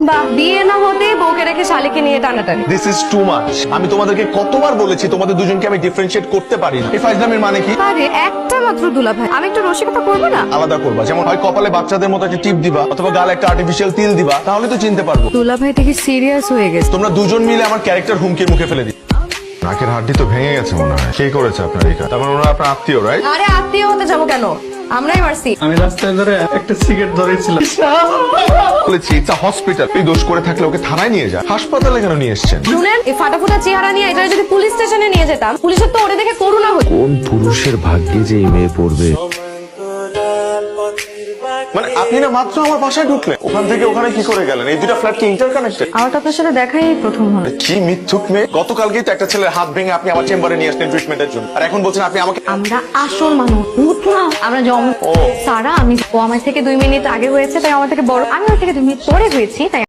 বাহ, বিয়ে না হতে বউকে রেখে শালিকে নিয়ে টানাটানি। This is too much. আমি তোমাদেরকে কতবার বলেছি তোমাদের দুজনকে আমি ডিফারেন্সিয়েট করতে পারি না। এই ফাইজলামের মানে কি? আরে একটা মাত্র দুলা ভাই, আমি একটু রসিকতা করবো না? আলাদা করবা, যেমন হয় কপালে বাচ্চাদের মতো একটা টিপ দিবা অথবা গালে একটা আর্টিফিশিয়াল তিল দিবা, তাহলে তো চিনতে পারবো। দুলা ভাই দেখি সিরিয়াস হয়ে গেছে। তোমরা দুজন মিলে আমার ক্যারেক্টার হুমকির মুখে ফেলে দিই। নাকের হাড্ডি তো ভেঙে গেছে মনে হয়। কে করেছে আপনার এই কাজ? তার মানে ওনারা আপনার আত্মীয়, রাইট? আরে আত্মীয় হতে যাবো কেন, আমরাই মারছি। আমি রাস্তায় ধরে একটা সিগারেট ধরেছিলাম। বলেছি ইটস আ হসপিটাল। এই দোষ করে থাকলে ওকে থানায় নিয়ে যা, হাসপাতালে কেন নিয়ে এসেছেন? শুনেন, এই ফাটাফুটা চেহারা নিয়ে এটা যদি পুলিশ স্টেশনে নিয়ে যেতাম, পুলিশের তো ওরে দেখে করুণা হতো। কোন পুরুষের ভাগ্যে যে এই মেয়ে পড়বে? মানে আপনি না মাত্র আমার বাসায় ঢুকলেন, ওখান থেকে ওখানে কি করে গেলেন? এই দুটা ফ্ল্যাট কি ইন্টারকানেক্টেড? আমার তো আপনার সাথে দেখাই প্রথম হলো। কি মিথ্যুক মেয়ে! গতকালকেই তো একটা ছেলের হাত ভেঙে আপনি আমার চেম্বারে নিয়ে আসলেন ট্রিটমেন্টের জন্য, আর এখন বলছেন আপনি আমাকে। আমরা আসল মানুষ, ভূত না। আমরা ও। সারা, ও আমার থেকে 2 মিনিট আগে হয়েছে তাই আমার থেকে বড়, আমি ওর থেকে 2 মিনিট পরে হয়েছি তাই